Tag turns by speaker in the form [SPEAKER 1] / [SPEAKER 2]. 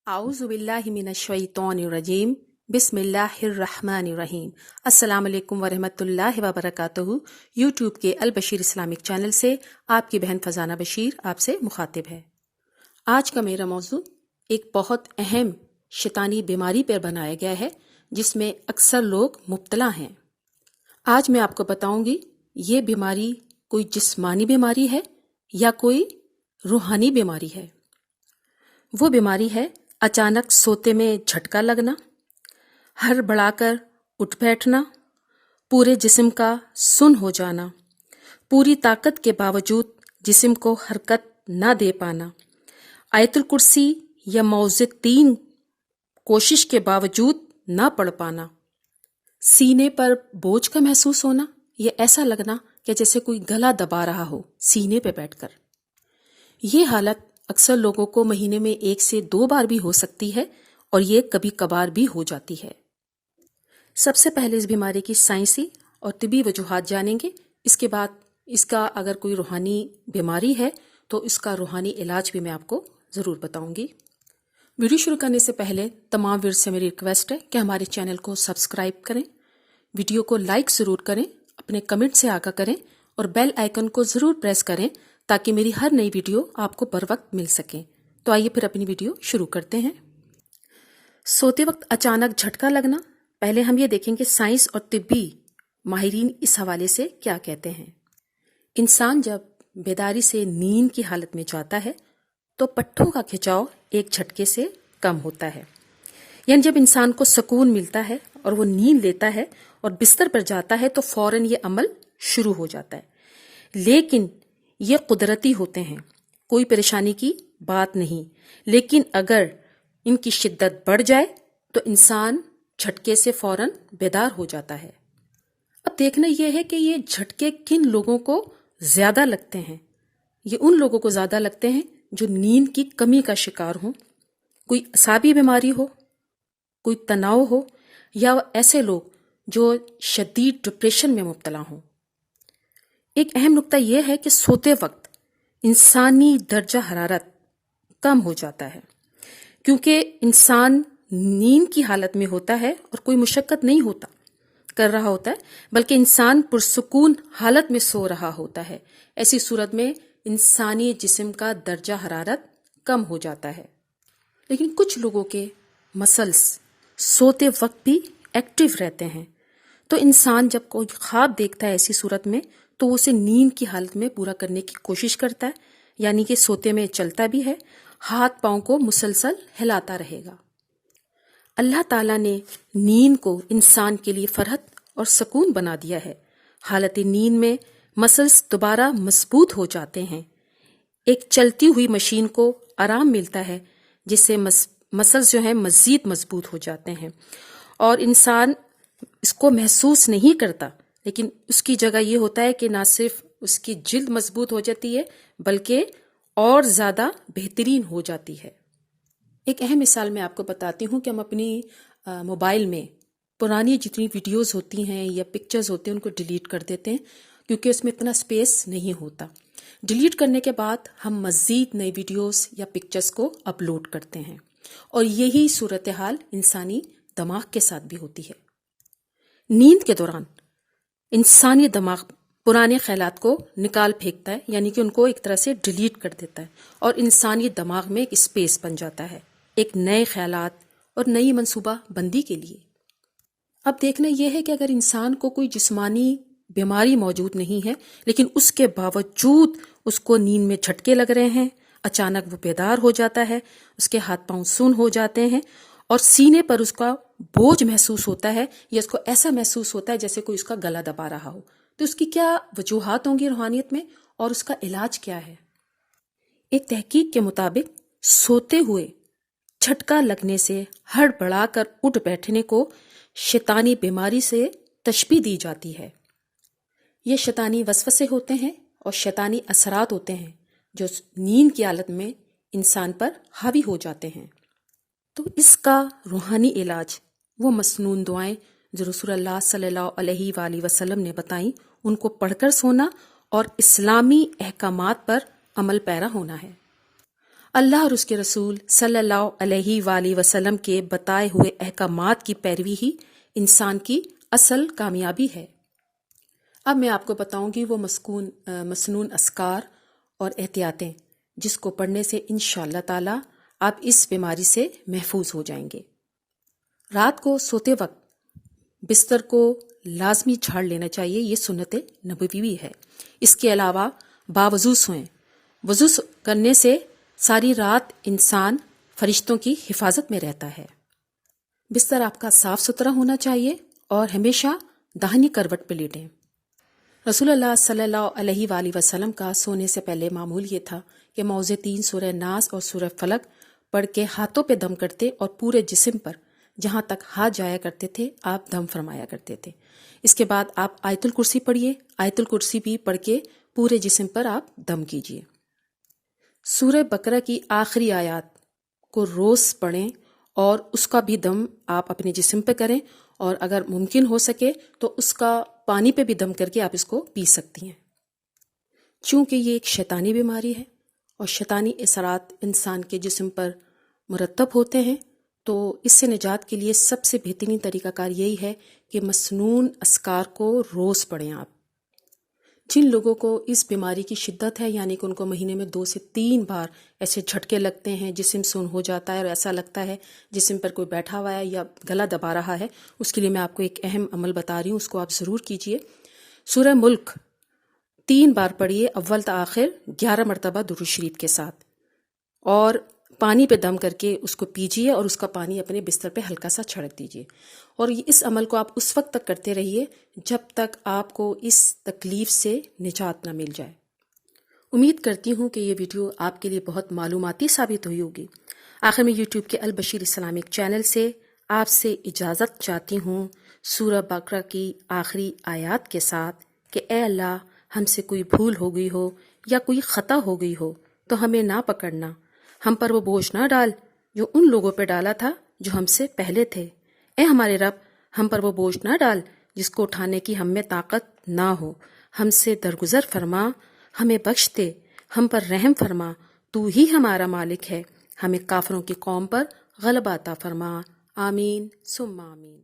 [SPEAKER 1] आऊज़ुबिल्लाहिमिनश्शैतानिर्रजीम बिस्मिल्लाहिर्रहमानिर्रहीम। अस्सलाम वालेकुम वरहमतुल्लाहि वबरकातुहू। यूट्यूब के अल बशीर इस्लामिक चैनल से आपकी बहन फजाना बशीर आपसे मुखातिब है। आज का मेरा मौजू एक बहुत अहम शैतानी बीमारी पर बनाया गया है जिसमें अक्सर लोग मुब्तला हैं। आज मैं आपको बताऊंगी ये बीमारी कोई जिस्मानी बीमारी है या कोई रूहानी बीमारी है। वो बीमारी है अचानक सोते में झटका लगना, हड़बड़ाकर उठ बैठना, पूरे जिस्म का सुन्न हो जाना, पूरी ताकत के बावजूद जिस्म को हरकत न दे पाना, आयतुल कुर्सी या मौज़े 3 कोशिश के बावजूद न पढ़ पाना, सीने पर बोझ का महसूस होना, या ऐसा लगना कि जैसे कोई गला दबा रहा हो सीने पे बैठकर। ये हालत अक्सर लोगों को महीने में 1 से 2 बार भी हो सकती है और ये कभी कभार भी हो जाती है। सबसे पहले इस बीमारी की साइंसी और तिबी वजूहात जानेंगे। इसके बाद इसका अगर कोई रूहानी बीमारी है तो इसका रूहानी इलाज भी मैं आपको ज़रूर बताऊंगी। वीडियो शुरू करने से पहले तमाम व्यूअर्स से मेरी रिक्वेस्ट है कि हमारे चैनल को सब्सक्राइब करें, वीडियो को लाइक ज़रूर करें, अपने कमेंट से आगाह करें और बेल आइकन को ज़रूर प्रेस करें ताकि मेरी हर नई वीडियो आपको बर वक्त मिल सके। तो आइए फिर अपनी वीडियो शुरू करते हैं। सोते वक्त अचानक झटका लगना, पहले हम ये देखेंगे साइंस और तिब्बी माहिरीन इस हवाले से क्या कहते हैं। इंसान जब बेदारी से नींद की हालत में जाता है तो पट्टों का खिंचाव एक झटके से कम होता है। यानी जब इंसान को सुकून मिलता है और वो नींद लेता है और बिस्तर पर जाता है तो फौरन ये अमल शुरू हो जाता है। लेकिन ये कुदरती होते हैं, कोई परेशानी की बात नहीं। लेकिन अगर इनकी शिद्दत बढ़ जाए तो इंसान झटके से फौरन बेदार हो जाता है। अब देखना यह है कि ये झटके किन लोगों को ज्यादा लगते हैं। ये उन लोगों को ज्यादा लगते हैं जो नींद की कमी का शिकार हों, कोई असाबी बीमारी हो, कोई तनाव हो, या ऐसे लोग जो शदीद डिप्रेशन में मुब्तला हों। एक अहम नुक्ता यह है कि सोते वक्त इंसानी दर्जा हरारत कम हो जाता है, क्योंकि इंसान नींद की हालत में होता है और कोई मुशक्कत नहीं कर रहा होता है, बल्कि इंसान पुरसुकून हालत में सो रहा होता है। ऐसी सूरत में इंसानी जिस्म का दर्जा हरारत कम हो जाता है। लेकिन कुछ लोगों के मसल्स सोते वक्त भी एक्टिव रहते हैं, तो इंसान जब कोई ख्वाब देखता है ऐसी सूरत में तो उसे नींद की हालत में पूरा करने की कोशिश करता है, यानी कि सोते में चलता भी है, हाथ पांव को मुसलसल हिलाता रहेगा। अल्लाह ताला ने नींद को इंसान के लिए फरहत और सुकून बना दिया है। हालत नींद में मसल्स दोबारा मजबूत हो जाते हैं। एक चलती हुई मशीन को आराम मिलता है जिससे मसल्स जो है मजीद मजबूत हो जाते हैं और इंसान इसको महसूस नहीं करता, लेकिन उसकी जगह ये होता है कि ना सिर्फ उसकी जिल्द मजबूत हो जाती है बल्कि और ज्यादा बेहतरीन हो जाती है। एक अहम मिसाल मैं आपको बताती हूँ कि हम अपनी मोबाइल में पुरानी जितनी वीडियोस होती हैं या पिक्चर्स होते हैं उनको डिलीट कर देते हैं, क्योंकि उसमें इतना स्पेस नहीं होता। डिलीट करने के बाद हम मजीद नई वीडियोस या पिक्चर्स को अपलोड करते हैं और यही सूरत हाल इंसानी दिमाग के साथ भी होती है। नींद के दौरान इंसानी दिमाग पुराने ख्यालात को निकाल फेंकता है, यानी कि उनको एक तरह से डिलीट कर देता है और इंसानी दिमाग में एक स्पेस बन जाता है एक नए ख्यालात और नई मंसूबा बंदी के लिए। अब देखना यह है कि अगर इंसान को कोई जिस्मानी बीमारी मौजूद नहीं है लेकिन उसके बावजूद उसको नींद में झटके लग रहे हैं, अचानक वो बेदार हो जाता है, उसके हाथ पांव सुन्न हो जाते हैं और सीने पर उसका बोझ महसूस होता है या उसको ऐसा महसूस होता है जैसे कोई उसका गला दबा रहा हो, तो उसकी क्या वजूहात होंगी रूहानियत में और उसका इलाज क्या है। एक तहकीक के मुताबिक सोते हुए झटका लगने से हड़बड़ाकर उठ बैठने को शैतानी बीमारी से तशबीह दी जाती है। ये शैतानी वसवसे होते हैं और शैतानी असरात होते हैं जो नींद की हालत में इंसान पर हावी हो जाते हैं। तो इसका रूहानी इलाज वो मसनून दुआएं जो रसूलुल्लाह सल्लल्लाहु अलैहि वसल्लम ने बताई उनको पढ़कर सोना और इस्लामी अहकामात पर अमल पैरा होना है। اللہ اور اس کے رسول صلی اللہ علیہ وآلہ وسلم کے بتائے ہوئے احکامات کی پیروی ہی انسان کی اصل کامیابی ہے۔ اب میں آپ کو بتاؤں گی وہ مسنون اذکار اور احتیاطیں جس کو پڑھنے سے انشاءاللہ تعالی آپ اس بیماری سے محفوظ ہو جائیں گے۔ رات کو سوتے وقت بستر کو لازمی جھاڑ لینا چاہیے، یہ سنت نبوی ہے۔ اس کے علاوہ باوضو سوئیں۔ وضو کرنے سے ساری رات انسان فرشتوں کی حفاظت میں رہتا ہے۔ بستر آپ کا صاف ستھرا ہونا چاہیے اور ہمیشہ داہنی کروٹ پہ لیٹیں۔ رسول اللہ صلی اللہ علیہ وآلہ وسلم کا سونے سے پہلے معمول یہ تھا کہ موعظتین سورہ ناس اور سورہ فلق پڑھ کے ہاتھوں پہ دم کرتے اور پورے جسم پر جہاں تک ہاتھ جایا کرتے تھے آپ دم فرمایا کرتے تھے۔ اس کے بعد آپ آیت الکرسی پڑھیے، آیت الکرسی بھی پڑھ کے پورے جسم پر آپ دم کیجیے۔ سورہ بقرہ کی آخری آیات کو روز پڑھیں اور اس کا بھی دم آپ اپنے جسم پہ کریں، اور اگر ممکن ہو سکے تو اس کا پانی پہ بھی دم کر کے آپ اس کو پی سکتی ہیں۔ چونکہ یہ ایک شیطانی بیماری ہے اور شیطانی اثرات انسان کے جسم پر مرتب ہوتے ہیں، تو اس سے نجات کے لیے سب سے بہترین طریقہ کار یہی ہے کہ مسنون اذکار کو روز پڑھیں آپ۔ جن لوگوں کو اس بیماری کی شدت ہے، یعنی کہ ان کو مہینے میں 2 سے 3 بار ایسے جھٹکے لگتے ہیں، جسم سن ہو جاتا ہے اور ایسا لگتا ہے جسم پر کوئی بیٹھا ہوا ہے یا گلا دبا رہا ہے، اس کے لیے میں آپ کو ایک اہم عمل بتا رہی ہوں، اس کو آپ ضرور کیجیے۔ سورہ ملک 3 بار پڑھیے، اول تا آخر 11 مرتبہ درود شریف کے ساتھ، اور پانی پہ دم کر کے اس کو پیجیے اور اس کا پانی اپنے بستر پہ ہلکا سا چھڑک دیجیے، اور اس عمل کو آپ اس وقت تک کرتے رہیے جب تک آپ کو اس تکلیف سے نجات نہ مل جائے۔ امید کرتی ہوں کہ یہ ویڈیو آپ کے لیے بہت معلوماتی ثابت ہوئی ہوگی۔ آخر میں یوٹیوب کے البشیر اسلامک چینل سے آپ سے اجازت چاہتی ہوں سورہ بقرہ کی آخری آیات کے ساتھ کہ اے اللہ، ہم سے کوئی بھول ہو گئی ہو یا کوئی خطا ہو گئی ہو تو ہمیں نہ پکڑنا، ہم پر وہ بوجھ نہ ڈال جو ان لوگوں پہ ڈالا تھا جو ہم سے پہلے تھے۔ اے ہمارے رب، ہم پر وہ بوجھ نہ ڈال جس کو اٹھانے کی ہم میں طاقت نہ ہو، ہم سے درگزر فرما، ہمیں بخش دے، ہم پر رحم فرما، تو ہی ہمارا مالک ہے، ہمیں کافروں کی قوم پر غلبہ عطا فرما، آمین ثم آمین۔